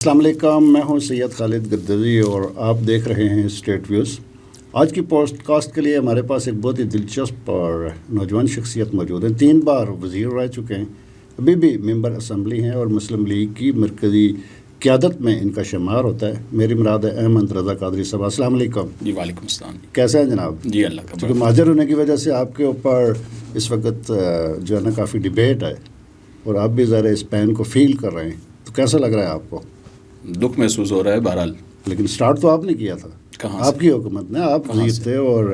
السلام علیکم، میں ہوں سید خالد گدری اور آپ دیکھ رہے ہیں اسٹیٹ ویوز۔ آج کی پوڈ کاسٹ کے لیے ہمارے پاس ایک بہت ہی دلچسپ اور نوجوان شخصیت موجود ہیں۔ 3 بار وزیر رہ چکے ہیں، ابھی بھی ممبر اسمبلی ہیں اور مسلم لیگ کی مرکزی قیادت میں ان کا شمار ہوتا ہے۔ میری مراد ہے احمد رضا قادری صاحب۔ السلام علیکم۔ جی وعلیکم السلام۔ کیسے ہیں جناب؟ جی اللہ کا کیونکہ مہاجر ہونے کی وجہ سے آپ کے اوپر اس وقت جو ہے نا کافی ڈبیٹ ہے اور آپ بھی ذرا اس پین کو فیل کر رہے ہیں، تو کیسا لگ رہا ہے آپ کو؟ دکھ محسوس ہو رہا ہے بہرحال۔ لیکن سٹارٹ تو آپ نے کیا تھا، کہاں آپ کی حکومت نے، آپ وزیر تھے اور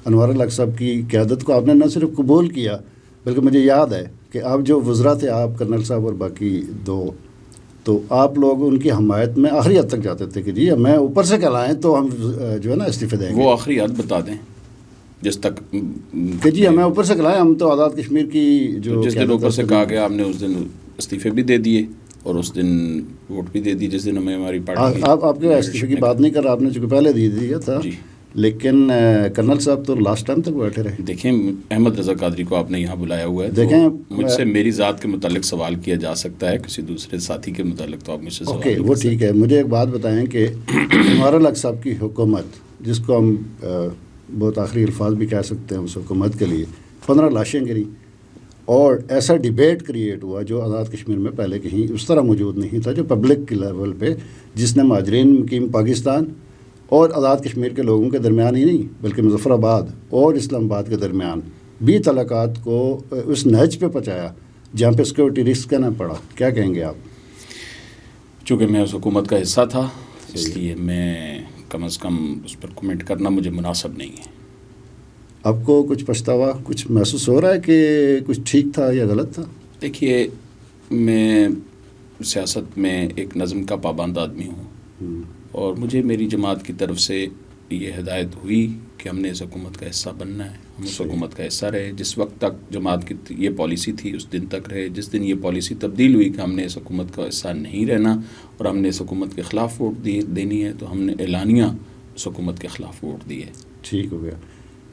انوار الحق صاحب کی قیادت کو آپ نے نہ صرف قبول کیا بلکہ مجھے یاد ہے کہ آپ جو وزراء تھے، آپ کرنل صاحب اور باقی 2، تو آپ لوگ ان کی حمایت میں آخری حد تک جاتے تھے کہ جی ہمیں اوپر سے کہلائیں تو ہم جو ہے نا استعفے دیں گے۔ وہ آخری حد بتا دیں جس تک کہ جی ہمیں اوپر سے کہلائیں، ہم تو آزاد کشمیر کی جو جس دن اوپر سے کہا گیا ہم نے اس دن استعفے بھی دے دیے اور اس دن ووٹ بھی دے دی جس دن ہمیں ہماری پارٹی۔ آپ کے استعفے کی بات نہیں کر رہا، آپ نے چونکہ پہلے دے دیا تھا جی، لیکن کرنل صاحب تو لاسٹ ٹائم تک بیٹھے رہے۔ دیکھیں احمد رضا قادری کو آپ نے یہاں بلایا ہوا ہے، دیکھیں مجھ سے میری ذات کے متعلق سوال کیا جا سکتا ہے، کسی دوسرے ساتھی کے متعلق تو آپ مجھ سے سوال اوکے، وہ ٹھیک ہے۔ مجھے ایک بات بتائیں کہ انوار الحق صاحب کی حکومت، جس کو ہم بہت آخری الفاظ بھی کہہ سکتے ہیں اس حکومت کے لیے، 15 لاشیں گری اور ایسا ڈیبیٹ کریٹ ہوا جو آزاد کشمیر میں پہلے کہیں اس طرح موجود نہیں تھا، جو پبلک کے لیول پہ، جس نے مہاجرین مقیم پاکستان اور آزاد کشمیر کے لوگوں کے درمیان ہی نہیں بلکہ مظفر آباد اور اسلام آباد کے درمیان بھی تعلقات کو اس نہج پہ پہنچایا جہاں پہ سیکورٹی رسک کرنا پڑا۔ کیا کہیں گے آپ؟ چونکہ میں اس حکومت کا حصہ تھا اس لیے میں کم از کم اس پر کمنٹ کرنا مجھے مناسب نہیں ہے۔ آپ کو کچھ پچھتاوا کچھ محسوس ہو رہا ہے کہ کچھ ٹھیک تھا یا غلط تھا؟ دیکھیے، میں سیاست میں ایک نظم کا پابند آدمی ہوں اور مجھے میری جماعت کی طرف سے یہ ہدایت ہوئی کہ ہم نے اس حکومت کا حصہ بننا ہے، ہم اس حکومت کا حصہ رہے۔ جس وقت تک جماعت کی یہ پالیسی تھی اس دن تک رہے۔ جس دن یہ پالیسی تبدیل ہوئی کہ ہم نے اس حکومت کا حصہ نہیں رہنا اور ہم نے اس حکومت کے خلاف ووٹ دینی ہے، تو ہم نے اعلانیہ اس حکومت کے خلاف ووٹ دیے۔ ٹھیک ہو گیا۔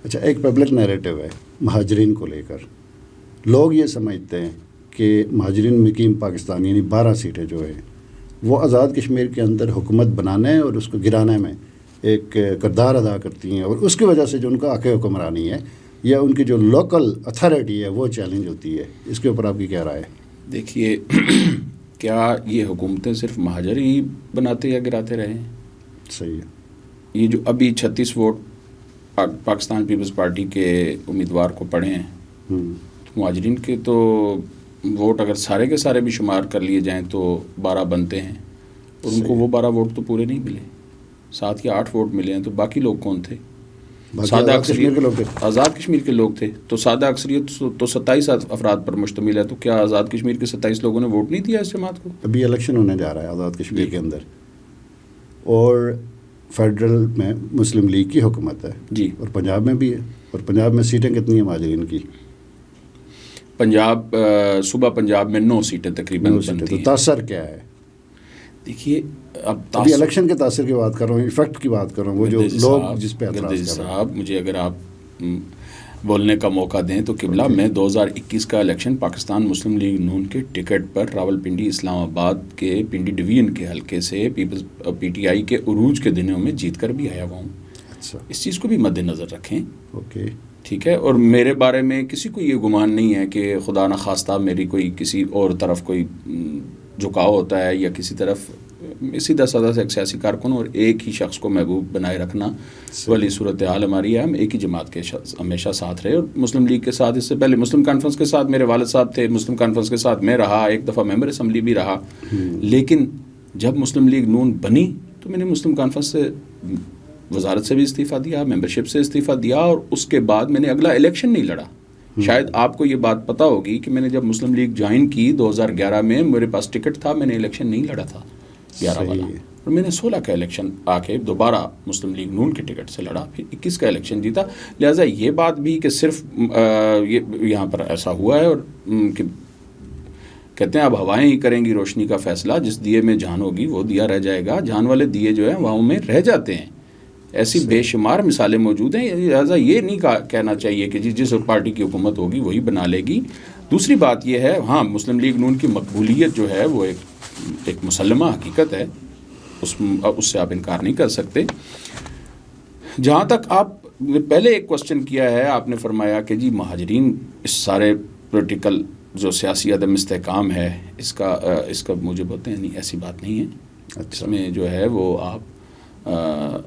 اچھا، ایک پبلک نیریٹو ہے مہاجرین کو لے کر، لوگ یہ سمجھتے ہیں کہ مہاجرین مقیم پاکستان یعنی 12 سیٹیں جو ہیں وہ آزاد کشمیر کے اندر حکومت بنانے اور اس کو گرانے میں ایک کردار ادا کرتی ہیں، اور اس کی وجہ سے جو ان کا حق حکمرانی ہے یا ان کی جو لوکل اتھارٹی ہے وہ چیلنج ہوتی ہے۔ اس کے اوپر آپ کی کیا رائے ہے؟ دیکھیے، کیا یہ حکومتیں صرف مہاجر ہی بناتے یا گراتے رہے ہیں؟ صحیح ہے۔ یہ جو ابھی 36 ووٹ پاکستان پیپلز پارٹی کے امیدوار کو پڑے ہیں، مہاجرین کے تو ووٹ اگر سارے کے سارے بھی شمار کر لیے جائیں تو 12 بنتے ہیں اور ان کو وہ 12 ووٹ تو پورے نہیں ملے، 7 یا 8 ووٹ ملے ہیں۔ تو باقی لوگ کون تھے؟ سادہ اکثریت آزاد کشمیر کے لوگ تھے۔ تو سادہ اکثریت تو 27 افراد پر مشتمل ہے، تو کیا آزاد کشمیر کے 27 لوگوں نے ووٹ نہیں دیا اس جماعت کو؟ ابھی الیکشن ہونے جا رہا ہے آزاد کشمیر کے اندر اور فیڈرل میں مسلم لیگ کی حکومت ہے جی، اور پنجاب میں بھی ہے، اور پنجاب میں سیٹیں کتنی ہیں مہاجرین کی؟ پنجاب صوبہ پنجاب میں 9 سیٹیں تقریباً تو تاثر کیا ہے؟ دیکھیے، ابھی الیکشن کے تاثر کی بات کر رہا ہوں، ایفیکٹ کی بات کر رہا ہوں، وہ جو لوگ جس پہ اعتراض کر رہے ہیں۔ صاحب، مجھے اگر آپ بولنے کا موقع دیں تو قبلہ میں 2021 کا الیکشن پاکستان مسلم لیگ نون کے ٹکٹ پر راول پنڈی اسلام آباد کے پنڈی ڈویژن کے حلقے سے پی ٹی آئی کے عروج کے دنوں میں جیت کر بھی آیا ہوا ہوں۔ اچھا، اس چیز کو بھی مد نظر رکھیں۔ اوکے، ٹھیک ہے۔ اور میرے بارے میں کسی کو یہ گمان نہیں ہے کہ خدا نخواستہ میری کوئی کسی اور طرف کوئی جھکاؤ ہوتا ہے یا کسی طرف۔ سیدھا سادہ سے ایک سیاسی کارکن اور ایک ہی شخص کو محبوب بنائے رکھنا والی صورتحال ہماری ہے۔ ہم ایک ہی جماعت کے ہمیشہ ساتھ رہے اور مسلم لیگ کے ساتھ، اس سے پہلے مسلم کانفرنس کے ساتھ میرے والد صاحب تھے، مسلم کانفرنس کے ساتھ میں رہا، ایک دفعہ ممبر اسمبلی بھی رہا۔ لیکن جب مسلم لیگ نون بنی تو میں نے مسلم کانفرنس سے، وزارت سے بھی استعفیٰ دیا، ممبرشپ سے استعفیٰ دیا، اور اس کے بعد میں نے اگلا الیکشن نہیں لڑا۔ شاید آپ کو یہ بات پتہ ہوگی کہ میں نے جب مسلم لیگ جوائن کی 2011 میں، میرے پاس ٹکٹ تھا، میں نے الیکشن نہیں لڑا تھا 11 والا، اور میں نے 16 کا الیکشن آ کے دوبارہ مسلم لیگ نون کے ٹکٹ سے لڑا، پھر 21 کا الیکشن جیتا۔ لہٰذا یہ بات بھی کہ صرف یہاں پر ایسا ہوا ہے، اور کہ کہتے ہیں اب ہوائیں ہی کریں گی روشنی کا فیصلہ، جس دیے میں جان ہوگی وہ دیا رہ جائے گا۔ جان والے دیے جو ہیں ہواؤں میں رہ جاتے ہیں۔ ایسی بے شمار مثالیں موجود ہیں، لہٰذا یہ نہیں کہنا چاہیے کہ جس پارٹی کی حکومت ہوگی وہی بنا لے گی۔ دوسری بات یہ ہے، ہاں مسلم لیگ نون کی مقبولیت جو ہے وہ ایک مسلمہ حقیقت ہے، اس سے آپ انکار نہیں کر سکتے. جہاں تک آپ پہلے ایک کوشچن کیا ہے، آپ نے فرمایا کہ جی مہاجرین اس سارے پولیٹیکل جو سیاسی عدم استحکام ہے اس کا موجب ہوتے ہیں. نہیں، ایسی بات نہیں ہے. اس میں جو ہے وہ آپ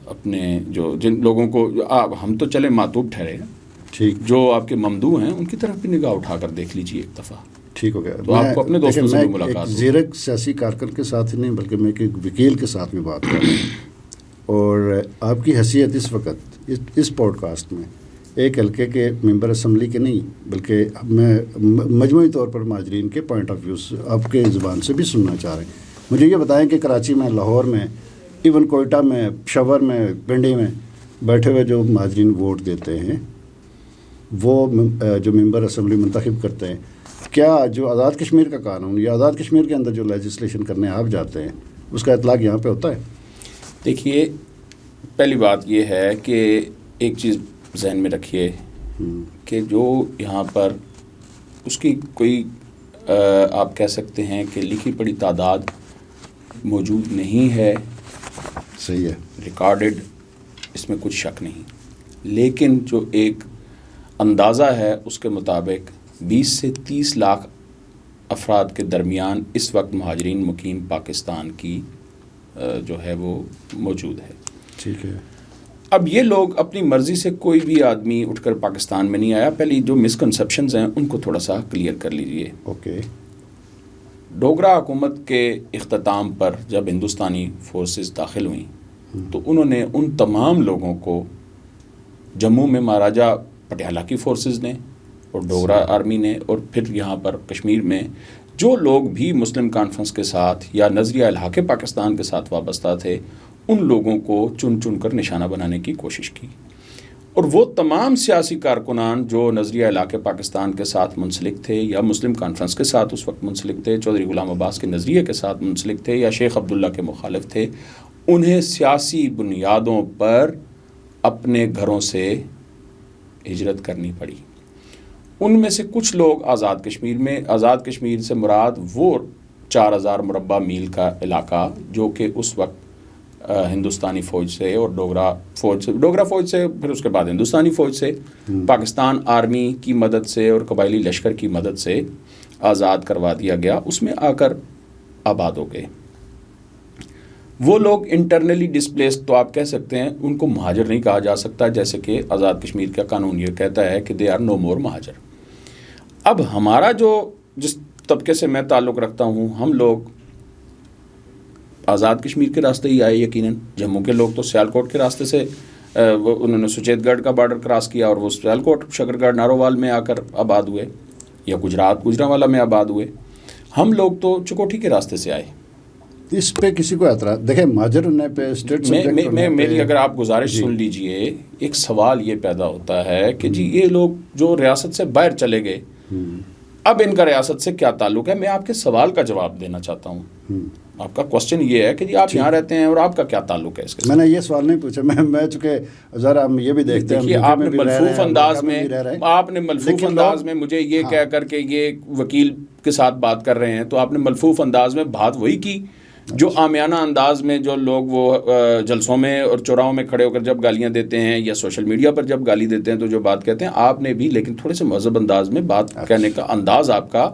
اپنے جن لوگوں کو ہم تو چلے معتوب ٹھہرے ہیں، ٹھیک، جو آپ کے ممدوح ہیں ان کی طرف بھی نگاہ اٹھا کر دیکھ لیجیے ایک دفعہ. ٹھیک ہو گیا. تو آپ کو اپنے دوستوں سے بھی ملاقات زیرک سیاسی کارکن کے ساتھ ہی نہیں بلکہ میں ایک وکیل کے ساتھ بھی بات کر رہا ہوں، اور آپ کی حیثیت اس وقت اس پوڈ کاسٹ میں ایک حلقے کے ممبر اسمبلی کے نہیں بلکہ میں مجموعی طور پر مہاجرین کے پوائنٹ آف ویوز آپ کے زبان سے بھی سننا چاہ رہے ہیں. مجھے یہ بتائیں کہ کراچی میں، لاہور میں، ایون کوئٹہ میں، پشاور میں، پنڈی میں بیٹھے ہوئے جو مہاجرین ووٹ دیتے ہیں، وہ جو ممبر اسمبلی منتخب کرتے ہیں، کیا جو آزاد کشمیر کا قانون یا آزاد کشمیر کے اندر جو لیجسلیشن کرنے آپ جاتے ہیں اس کا اطلاق یہاں پہ ہوتا ہے؟ دیکھیے، پہلی بات یہ ہے کہ ایک چیز ذہن میں رکھیے کہ جو یہاں پر اس کی کوئی آپ کہہ سکتے ہیں کہ لکھی پڑھی تعداد موجود نہیں ہے. صحیح ہے، ریکارڈڈ، اس میں کچھ شک نہیں، لیکن جو ایک اندازہ ہے اس کے مطابق 20 سے 30 لاکھ افراد کے درمیان اس وقت مہاجرین مقیم پاکستان کی جو ہے وہ موجود ہے. ٹھیک ہے. اب یہ لوگ اپنی مرضی سے کوئی بھی آدمی اٹھ کر پاکستان میں نہیں آیا. پہلی جو مسکنسیپشنز ہیں ان کو تھوڑا سا کلیئر کر لیجئے. اوکے. ڈوگرا حکومت کے اختتام پر جب ہندوستانی فورسز داخل ہوئیں تو انہوں نے ان تمام لوگوں کو جموں میں مہاراجہ پٹیالہ کی فورسز نے اور ڈوگرا آرمی نے، اور پھر یہاں پر کشمیر میں جو لوگ بھی مسلم کانفرنس کے ساتھ یا نظریہ الحاق پاکستان کے ساتھ وابستہ تھے ان لوگوں کو چن چن کر نشانہ بنانے کی کوشش کی. اور وہ تمام سیاسی کارکنان جو نظریہ الحاق پاکستان کے ساتھ منسلک تھے یا مسلم کانفرنس کے ساتھ اس وقت منسلک تھے، چودھری غلام عباس کے نظریے کے ساتھ منسلک تھے یا شیخ عبداللہ کے مخالف تھے، انہیں سیاسی بنیادوں پر اپنے گھروں سے ہجرت کرنی پڑی. ان میں سے کچھ لوگ آزاد کشمیر میں، آزاد کشمیر سے مراد وہ 4000 مربع میل کا علاقہ جو کہ اس وقت ہندوستانی فوج سے اور ڈوگرا فوج سے پھر اس کے بعد ہندوستانی فوج سے، پاکستان آرمی کی مدد سے اور قبائلی لشکر کی مدد سے آزاد کروا دیا گیا. اس میں آ کر آباد ہو گئے. وہ لوگ انٹرنلی ڈسپلیس تو آپ کہہ سکتے ہیں، ان کو مہاجر نہیں کہا جا سکتا، جیسے کہ آزاد کشمیر کا قانون یہ کہتا ہے کہ دے آر نو مور مہاجر. اب ہمارا جس طبقے سے میں تعلق رکھتا ہوں، ہم لوگ آزاد کشمیر کے راستے ہی آئے. یقیناً جموں کے لوگ تو سیالکوٹ کے راستے سے انہوں نے سچیت گڑھ کا بارڈر کراس کیا اور وہ سیالکوٹ، شکرگڑھ، نارووال میں آ کر آباد ہوئے، یا گجرانوالہ میں آباد ہوئے. ہم لوگ تو چکوٹھی کے راستے سے آئے. اس پہ کسی کو اعتراض؟ دیکھیں، مہاجر ہونے پہ اسٹیٹ میری اگر آپ گزارش سن لیجئے، ایک سوال یہ پیدا ہوتا ہے کہ جی یہ لوگ جو ریاست سے باہر چلے گئے، اب ان کا ریاست سے کیا تعلق ہے؟ میں آپ کے سوال کا جواب دینا چاہتا ہوں. آپ کا کوشچن یہ ہے کہ جی آپ یہاں رہتے ہیں اور آپ کا کیا تعلق ہے اس کے ساتھ؟ میں نے یہ سوال نہیں پوچھا. میں چونکہ ذرا ہم یہ بھی دیکھتے ہیں، آپ نے ملفوف انداز میں مجھے یہ کہہ کر کے یہ وکیل کے ساتھ بات کر رہے ہیں، تو آپ نے ملفوف انداز میں بات وہی کی جو عامیانہ انداز میں جو لوگ وہ جلسوں میں اور چوراہوں میں کھڑے ہو کر جب گالیاں دیتے ہیں یا سوشل میڈیا پر جب گالی دیتے ہیں تو جو بات کہتے ہیں، آپ نے بھی لیکن تھوڑے سے مہذب انداز میں بات کہنے کا انداز آپ کا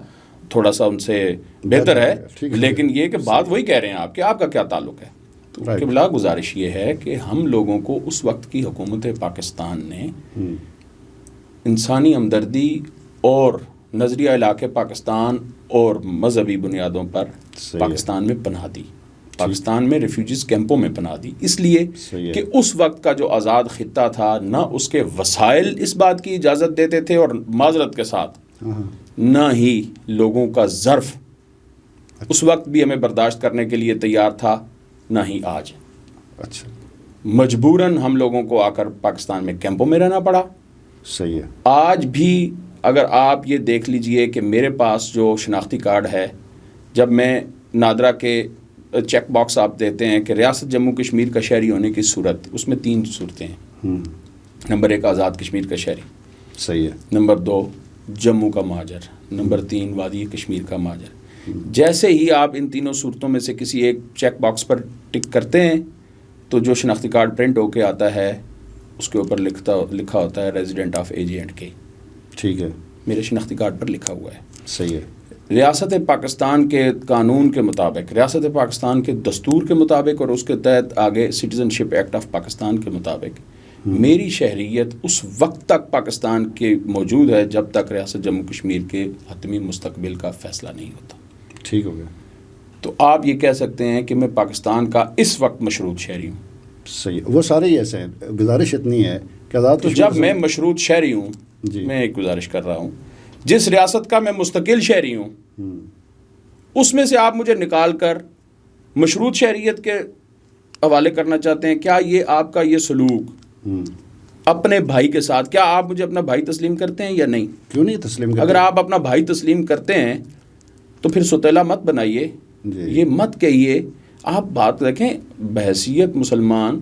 تھوڑا سا ان سے بہتر ہے. لیکن یہ کہ بات وہی کہہ رہے ہیں آپ کہ آپ کا کیا تعلق ہے. تو قبلہ گزارش یہ ہے کہ ہم لوگوں کو اس وقت کی حکومت پاکستان نے انسانی ہمدردی اور نظریہ الحاق پاکستان اور مذہبی بنیادوں پر پاکستان میں پناہ دی، پاکستان میں ریفیوجیز کیمپوں میں پناہ دی، اس لیے کہ اس وقت کا جو آزاد خطہ تھا نہ اس کے وسائل اس بات کی اجازت دیتے تھے، اور معذرت کے ساتھ نہ ہی لوگوں کا ظرف اس وقت بھی ہمیں برداشت کرنے کے لیے تیار تھا، نہ ہی آج. اچھا، مجبوراً ہم لوگوں کو آ کر پاکستان میں کیمپوں میں رہنا پڑا. صحیح ہے. آج بھی اگر آپ یہ دیکھ لیجئے کہ میرے پاس جو شناختی کارڈ ہے، جب میں نادرا کے چیک باکس آپ دیتے ہیں کہ ریاست جموں کشمیر کا شہری ہونے کی صورت، اس میں 3 صورتیں ہیں. نمبر 1 آزاد کشمیر کا شہری، صحیح ہے. نمبر 2 جموں کا مہاجر، نمبر 3 وادی کشمیر کا مہاجر. جیسے ہی آپ ان تینوں صورتوں میں سے کسی ایک چیک باکس پر ٹک کرتے ہیں تو جو شناختی کارڈ پرنٹ ہو کے آتا ہے اس کے اوپر لکھا ہوتا ہے ریزیڈنٹ آف AJ&K. ٹھیک ہے. میرے شناختی کارڈ پر لکھا ہوا ہے. صحیح ہے. ریاست پاکستان کے قانون کے مطابق، ریاست پاکستان کے دستور کے مطابق اور اس کے تحت آگے citizen ship act of Pakistan کے مطابق میری شہریت اس وقت تک پاکستان کے موجود ہے جب تک ریاست جموں کشمیر کے حتمی مستقبل کا فیصلہ نہیں ہوتا. ٹھیک ہو گیا. تو آپ یہ کہہ سکتے ہیں کہ میں پاکستان کا اس وقت مشروط شہری ہوں. صحیح. وہ سارے ہی ایسے ہیں. گزارش اتنی ہے کہ آزاد کشمیر جب میں مشروط شہری ہوں جی. میں ایک گزارش کر رہا ہوں، جس ریاست کا میں مستقل شہری ہوں اس میں سے آپ مجھے نکال کر مشروط شہریت کے حوالے کرنا چاہتے ہیں. کیا یہ آپ کا یہ سلوک اپنے بھائی کے ساتھ، کیا آپ مجھے اپنا بھائی تسلیم کرتے ہیں یا نہیں؟ کیوں نہیں تسلیم کرتے؟ اگر آپ اپنا بھائی تسلیم کرتے ہیں تو پھر سوتیلا مت بنائیے جی. یہ مت کہیے. آپ بات رکھیں بحیثیت مسلمان،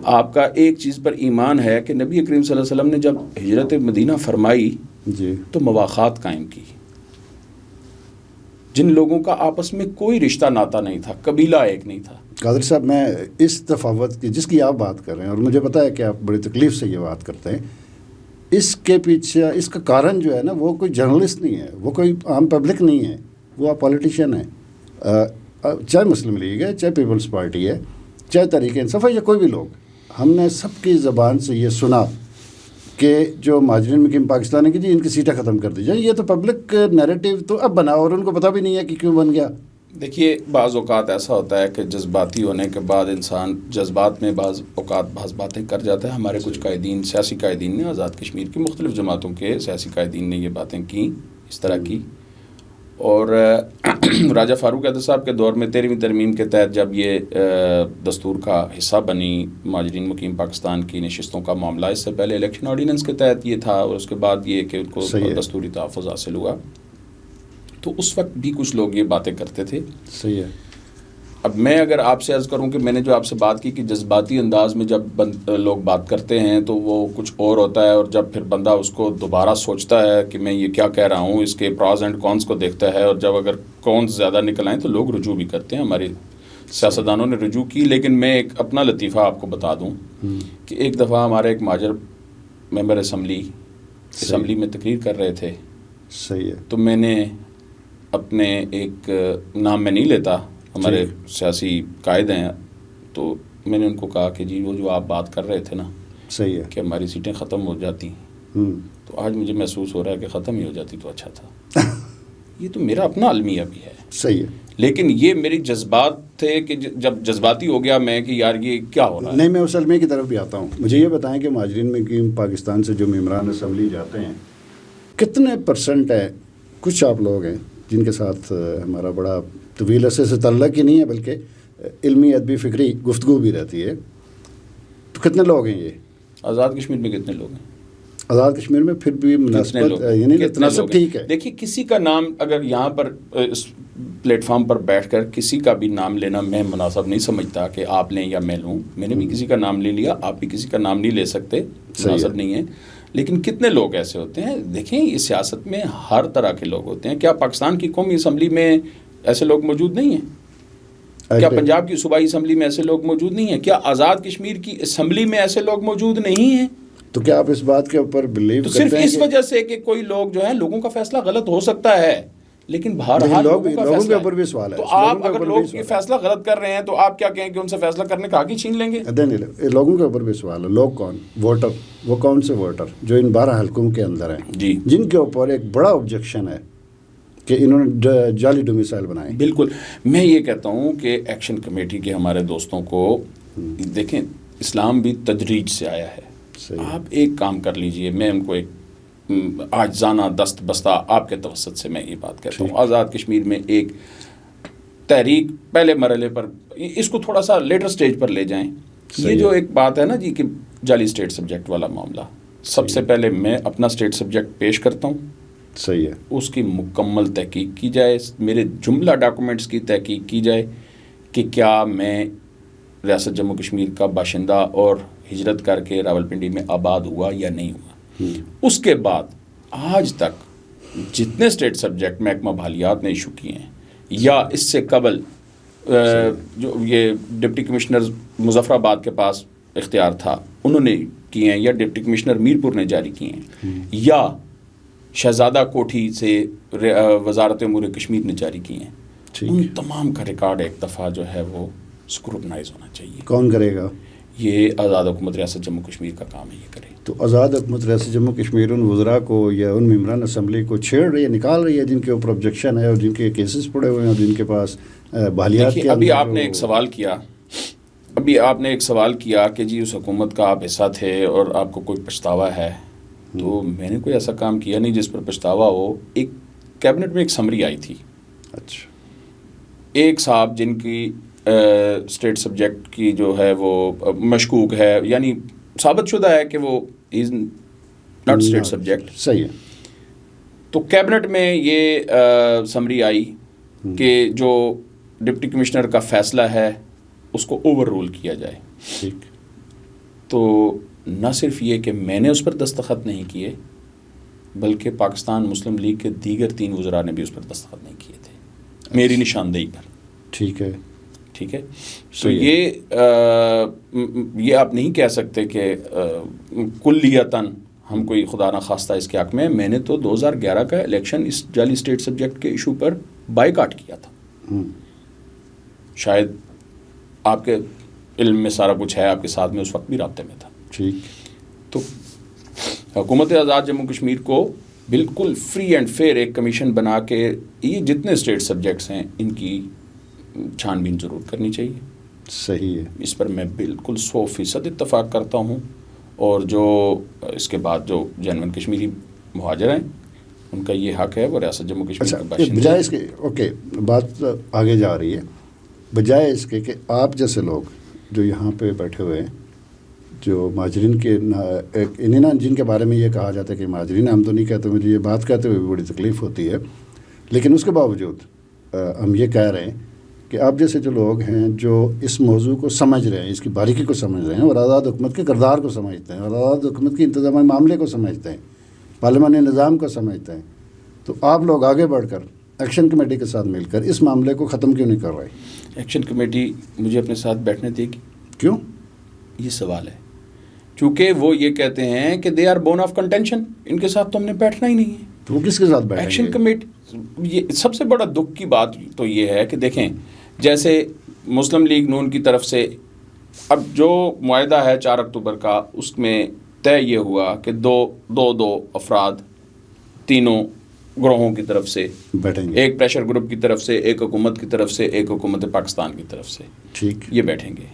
آپ کا ایک چیز پر ایمان ہے کہ نبی کریم صلی اللہ علیہ وسلم نے جب ہجرت مدینہ فرمائی جی تو مواخات قائم کی. جن لوگوں کا آپس میں کوئی رشتہ ناتا نہیں تھا، قبیلہ ایک نہیں تھا. قادری صاحب، میں اس تفاوت کی جس کی آپ بات کر رہے ہیں اور مجھے پتہ ہے کہ آپ بڑی تکلیف سے یہ بات کرتے ہیں، اس کے پیچھے اس کا کارن جو ہے نا، وہ کوئی جرنلسٹ نہیں ہے، وہ کوئی عام پبلک نہیں ہے، وہ آپ پولیٹیشین ہیں. چاہے مسلم لیگ ہے، چاہے پیپلز پارٹی ہے، چاہے تحریک انصاف ہے، یا کوئی بھی لوگ، ہم نے سب کی زبان سے یہ سنا کہ جو مہاجرین مقیم پاکستان ہے کہ جی ان کی سیٹیں ختم کر دی جائیں. یہ تو پبلک نیریٹو تو اب بنا اور ان کو پتہ بھی نہیں ہے کہ کیوں بن گیا. دیکھیے بعض اوقات ایسا ہوتا ہے کہ جذباتی ہونے کے بعد انسان جذبات میں بعض اوقات بعض باتیں کر جاتا ہے. ہمارے کچھ قائدین، سیاسی قائدین نے، آزاد کشمیر کی مختلف جماعتوں کے سیاسی قائدین نے یہ باتیں کی، اس طرح کی. اور راجہ فاروق احمد صاحب کے دور میں 13ویں ترمیم کے تحت جب یہ دستور کا حصہ بنی مہاجرین مقیم پاکستان کی نشستوں کا معاملہ، اس سے پہلے الیکشن آرڈیننس کے تحت یہ تھا اور اس کے بعد یہ کہ ان کو دستوری تحفظ حاصل ہوا، تو اس وقت بھی کچھ لوگ یہ باتیں کرتے تھے. صحیح ہے. اب میں اگر آپ سے عرض کروں کہ میں نے جو آپ سے بات کی کہ جذباتی انداز میں جب لوگ بات کرتے ہیں تو وہ کچھ اور ہوتا ہے، اور جب پھر بندہ اس کو دوبارہ سوچتا ہے کہ میں یہ کیا کہہ رہا ہوں، اس کے پرائز اینڈ کونس کو دیکھتا ہے، اور جب اگر کونس زیادہ نکل آئیں تو لوگ رجوع بھی کرتے ہیں. ہمارے سیاستدانوں نے رجوع کی. لیکن میں ایک اپنا لطیفہ آپ کو بتا دوں کہ ایک دفعہ ہمارے ایک مہاجر ممبر اسمبلی میں تقریر کر رہے تھے. صحیح ہے. تو میں نے اپنے ایک نام میں نہیں لیتا، ہمارے سیاسی قائد ہیں، تو میں نے ان کو کہا کہ جی وہ جو آپ بات کر رہے تھے نا، صحیح ہے، کہ ہماری سیٹیں ختم ہو جاتی، تو آج مجھے محسوس ہو رہا ہے کہ ختم ہی ہو جاتی تو اچھا تھا. یہ تو میرا اپنا المیہ بھی ہے. صحیح ہے. لیکن یہ میری جذبات تھے کہ جب جذباتی ہو گیا میں کہ یار یہ کیا ہو رہا ہے. نہیں، میں اس المیہ کی طرف بھی آتا ہوں. مجھے یہ بتائیں کہ مہاجرین مقیم پاکستان سے جو ممبران اسمبلی جاتے ہیں کتنے پرسنٹ ہے؟ کچھ آپ لوگ ہیں جن کے ساتھ ہمارا بڑا طویل عرصے سے تعلق ہی نہیں ہے بلکہ علمی ادبی فکری گفتگو بھی رہتی ہے، تو کتنے لوگ ہیں یہ؟ آزاد کشمیر میں کتنے لوگ ہیں؟ آزاد کشمیر میں پھر بھی مناسبت یعنی تناسب ٹھیک ہے. دیکھیے کسی کا نام اگر یہاں پر اس پلیٹ فارم پر بیٹھ کر کسی کا بھی نام لینا میں مناسب نہیں سمجھتا کہ آپ لیں یا میں لوں. میں نے بھی کسی کا نام لے لیا، آپ بھی کسی کا نام نہیں لے سکتے، مناسب نہیں ہے. لیکن کتنے لوگ ایسے ہوتے ہیں؟ دیکھیں یہ سیاست میں ہر طرح کے لوگ ہوتے ہیں. کیا پاکستان کی قومی اسمبلی میں ایسے لوگ موجود نہیں ہیں؟ کیا پنجاب کی صوبائی اسمبلی میں ایسے لوگ موجود نہیں ہیں؟ کیا آزاد کشمیر کی اسمبلی میں ایسے لوگ موجود نہیں ہیں؟ تو کیا آپ اس بات کے اوپر بلیو کرتے ہیں؟ صرف اس وجہ سے کہ کوئی لوگ جو ہیں، لوگوں کا فیصلہ غلط ہو سکتا ہے، لیکن بہرحال لوگوں کے اوپر بھی سوال ہے. تو آپ اگر لوگ یہ فیصلہ غلط کر رہے ہیں تو آپ کیا کہیں کہ ان سے فیصلہ کرنے کا حق ہی چھین لیں گے؟ نہیں، لوگوں کے اوپر بھی سوال ہے. لوگ کون؟ ووٹر. وہ کون سے ووٹر جو ان 12 حلقوں کے اندر ہیں جی، جن کے اوپر ایک بڑا آبجیکشن ہے کہ انہوں نے جعلی ڈومیسائل بنائے. بالکل. میں یہ کہتا ہوں کہ ایکشن کمیٹی کے ہمارے دوستوں کو دیکھیں، اسلام بھی تدریج سے آیا ہے. آپ ایک کام کر لیجئے. میں ان کو ایک عاجزانہ دست بستہ آپ کے توسط سے میں یہ بات کہتا ہوں، آزاد کشمیر میں ایک تحریک پہلے مرحلے پر اس کو تھوڑا سا لیٹر سٹیج پر لے جائیں. یہ جو ایک بات ہے نا جی کہ جعلی اسٹیٹ سبجیکٹ والا معاملہ، سب سے پہلے میں اپنا اسٹیٹ سبجیکٹ پیش کرتا ہوں. صحیح ہے. اس کی مکمل تحقیق کی جائے، میرے جملہ ڈاکومنٹس کی تحقیق کی جائے کہ کیا میں ریاست جموں کشمیر کا باشندہ اور ہجرت کر کے راولپنڈی میں آباد ہوا یا نہیں ہوا. اس کے بعد آج تک جتنے اسٹیٹ سبجیکٹ محکمہ بحالیات نے ایشو کیے ہیں یا اس سے قبل جو یہ ڈپٹی کمشنر مظفر آباد کے پاس اختیار تھا انہوں نے کیے ہیں، یا ڈپٹی کمشنر میرپور نے جاری کیے ہیں، یا شہزادہ کوٹھی سے وزارت امور کشمیر نے جاری کیے ہیں، ان تمام کا ریکارڈ ایک دفعہ جو ہے وہ اسکروٹنائز ہونا چاہیے. کون کرے گا یہ آزاد حکومت ریاست جموں کشمیر کا کام ہے، یہ کرے. تو آزاد حکومت ریاست جموں کشمیر ان وزراء کو یا ان ممبران اسمبلی کو چھیڑ رہی ہے، نکال رہی ہے جن کے اوپر آبجیکشن ہے اور جن کے کیسز پڑے ہوئے ہیں اور جن کے پاس بحالیات کے. ابھی آپ نے ایک سوال کیا کہ جی اس حکومت کا آپ حصہ تھے اور آپ کو کوئی پچھتاوا ہے. تو میں نے کوئی ایسا کام کیا نہیں جس پر پچھتاوا ہو. ایک کیبنٹ میں ایک سمری آئی تھی. اچھا. ایک صاحب جن کی اسٹیٹ سبجیکٹ کی جو ہے وہ مشکوک ہے، یعنی ثابت شدہ ہے کہ وہ از ناٹ اسٹیٹ سبجیکٹ. صحیح ہے. تو کیبنٹ میں یہ سمری آئی کہ جو ڈپٹی کمشنر کا فیصلہ ہے اس کو اوور رول کیا جائے. ٹھیک. تو نہ صرف یہ کہ میں نے اس پر دستخط نہیں کیے بلکہ پاکستان مسلم لیگ کے دیگر 3 وزراء نے بھی اس پر دستخط نہیں کیے تھے میری نشاندہی پر. ٹھیک ہے. ٹھیک ہے. تو یہ آپ نہیں کہہ سکتے کہ کلیتاً ہم کوئی خدا نخواستہ اس کے حق میں. میں نے تو 2011 کا الیکشن اس جعلی اسٹیٹ سبجیکٹ کے ایشو پر بائیکاٹ کیا تھا. شاید آپ کے علم میں سارا کچھ ہے، آپ کے ساتھ میں اس وقت بھی رابطے میں تھا. ٹھیک. تو حکومت آزاد جموں کشمیر کو بالکل فری اینڈ فیئر ایک کمیشن بنا کے یہ جتنے اسٹیٹ سبجیکٹس ہیں ان کی چھان بین ضرور کرنی چاہیے. صحیح ہے. اس پر میں بالکل 100% اتفاق کرتا ہوں. اور جو اس کے بعد جو جینون کشمیری مہاجر ہیں ان کا یہ حق ہے، وہ ریاست جموں کشمیر کا باشندہ. بجائے اس کے اوکے بات آگے جا رہی ہے، بجائے اس کے کہ آپ جیسے لوگ جو یہاں پہ بیٹھے ہوئے ہیں جو مہاجرین کے انہیں نا جن کے بارے میں یہ کہا جاتا ہے کہ مہاجرین، ہم تو نہیں کہتے، مجھے یہ بات کہتے ہوئے بھی بڑی تکلیف ہوتی ہے، لیکن اس کے باوجود ہم یہ کہہ رہے ہیں کہ آپ جیسے جو لوگ ہیں جو اس موضوع کو سمجھ رہے ہیں، اس کی باریکی کو سمجھ رہے ہیں اور آزاد حکومت کے کردار کو سمجھتے ہیں اور آزاد حکومت کی انتظامی معاملے کو سمجھتے ہیں، پارلیمانی نظام کو سمجھتے ہیں، تو آپ لوگ آگے بڑھ کر ایکشن کمیٹی کے ساتھ مل کر اس معاملے کو ختم کیوں نہیں کر رہے؟ ایکشن کمیٹی مجھے اپنے ساتھ بیٹھنے دے گی؟ کیوں؟ یہ سوال ہے. چونکہ وہ یہ کہتے ہیں کہ they are bone of contention, ان کے ساتھ تو ہم نے بیٹھنا ہی نہیں ہے. تو وہ کس کے ساتھ بیٹھیں گے؟ Action committee. یہ سب سے بڑا دکھ کی بات تو یہ ہے کہ دیکھیں، جیسے مسلم لیگ نون کی طرف سے اب جو معاہدہ ہے 4 اکتوبر کا، اس میں طے یہ ہوا کہ دو افراد تینوں گروہوں کی طرف سے بیٹھیں گے، ایک پریشر گروپ کی طرف سے، ایک حکومت کی طرف سے، ایک حکومت پاکستان کی طرف سے. ٹھیک. یہ بیٹھیں گے.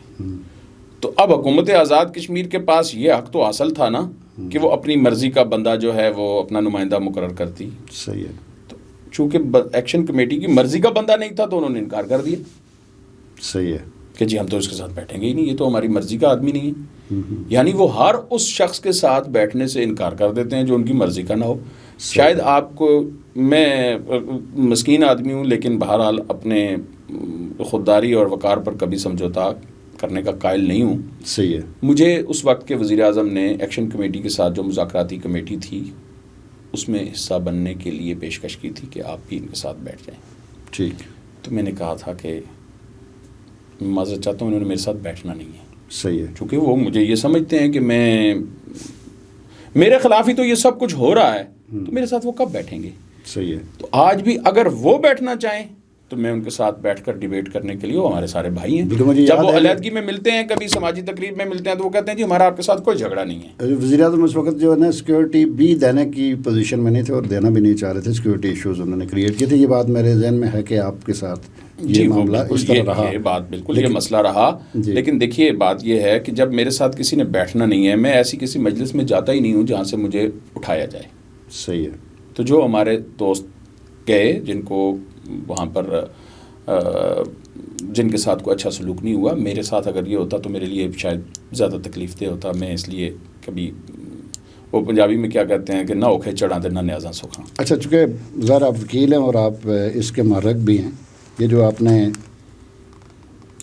تو اب حکومت آزاد کشمیر کے پاس یہ حق تو حاصل تھا نا کہ وہ اپنی مرضی کا بندہ جو ہے وہ اپنا نمائندہ مقرر کرتی. صحیح ہے. تو چونکہ ایکشن کمیٹی کی مرضی کا بندہ نہیں تھا تو انہوں نے انکار کر دیا. صحیح ہے. کہ جی ہم تو اس کے ساتھ بیٹھیں گے ہی نہیں، یہ تو ہماری مرضی کا آدمی نہیں ہے. یعنی وہ ہر اس شخص کے ساتھ بیٹھنے سے انکار کر دیتے ہیں جو ان کی مرضی کا نہ ہو. شاید آپ کو، میں مسکین آدمی ہوں لیکن بہرحال اپنے خودداری اور وقار پر کبھی سمجھوتا کرنے کا قائل نہیں ہوں. صحیح ہے. مجھے اس وقت کے وزیر اعظم نے ایکشن کمیٹی کے ساتھ جو مذاکراتی کمیٹی تھی اس میں حصہ بننے کے لیے پیشکش کی تھی کہ آپ بھی ان کے ساتھ بیٹھ جائیں. ٹھیک. تو میں نے کہا تھا کہ معذرت چاہتا ہوں، انہوں نے میرے ساتھ بیٹھنا نہیں ہے. صحیح ہے. چونکہ وہ مجھے یہ سمجھتے ہیں کہ میرے خلاف ہی تو یہ سب کچھ ہو رہا ہے، تو میرے ساتھ وہ کب بیٹھیں گے؟ صحیح ہے. تو آج بھی اگر وہ بیٹھنا چاہیں تو میں ان کے ساتھ بیٹھ کر ڈیبیٹ کرنے کے لیے، وہ ہمارے سارے بھائی ہیں. جب وہ علیحدگی میں ملتے ہیں، کبھی سماجی تقریب میں ملتے ہیں، تو وہ کہتے ہیں جی ہمارا آپ کے ساتھ کوئی جھگڑا نہیں ہے. وزیر اعظم اس وقت جو ہے نا سیکورٹی بھی دینے کی پوزیشن میں نہیں تھے اور دینا بھی نہیں چاہ رہے تھے. سیکورٹی ایشوز انہوں نے کریٹ کیے تھے. یہ بات میرے ذہن میں ہے کہ آپ کے ساتھ یہ معاملہ اس طرح رہا. یہ بات بالکل یہ مسئلہ رہا. لیکن دیکھیے بات یہ ہے کہ جب میرے ساتھ کسی نے بیٹھنا نہیں ہے، میں ایسی کسی مجلس میں جاتا ہی نہیں ہوں جہاں سے مجھے اٹھایا جائے. صحیح ہے. تو جو ہمارے دوست گئے جن کو وہاں پر جن کے ساتھ کوئی اچھا سلوک نہیں ہوا، میرے ساتھ اگر یہ ہوتا تو میرے لیے شاید زیادہ تکلیف دہ ہوتا. میں اس لیے کبھی، وہ پنجابی میں کیا کہتے ہیں کہ نہ اوکھے چڑھا دے نہ نیازاں سکھاں. اچھا، چونکہ ذرا آپ وکیل ہیں اور آپ اس کے محرک بھی ہیں، یہ جو آپ نے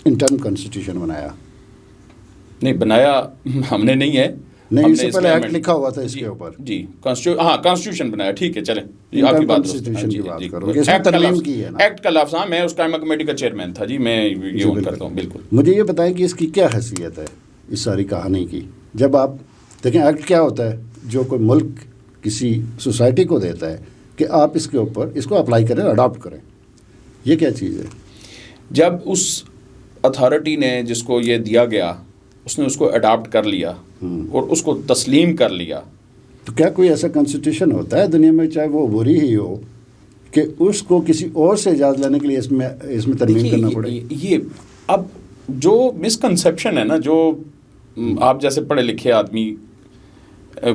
انٹرم کانسٹیٹیوشن بنایا، نہیں بنایا ہم نے نہیں ہے، نہیں، ہم اس نے سے پہلے میں ایکٹ لکھا ہوا تھا اس کے اوپر. جی کانسٹیٹیوشن بنایا. ٹھیک ہے چلیں جی آپ کی بات کانسٹیٹیوشن کی بات کرو کہ اس میں ترمیم کی ہے نا. ایکٹ کا لفظ. ہاں میں اس قائمہ کمیٹی کا چیئرمین تھا جی. میں یہ اون کرتا ہوں. بالکل. مجھے یہ بتائیں کہ اس کی کیا حیثیت ہے اس ساری کہانی کی. جب آپ دیکھیں ایکٹ کیا ہوتا ہے جو کوئی ملک کسی سوسائٹی کو دیتا ہے کہ آپ اس کے اوپر اس کو اپلائی کریں، اڈاپٹ کریں. یہ کیا چیز ہے؟ جب اس اتھارٹی نے جس کو یہ دیا گیا اس نے اس کو اڈاپٹ کر لیا اور اس کو تسلیم کر لیا، تو کیا کوئی ایسا کانسٹیٹیوشن ہوتا ہے دنیا میں چاہے وہ عبوری ہی ہو کہ اس کو کسی اور سے اجازت لینے کے لیے اس میں ترمیم کرنا پڑے؟ یہ اب جو مسکنسیپشن ہے نا، جو آپ جیسے پڑھے لکھے آدمی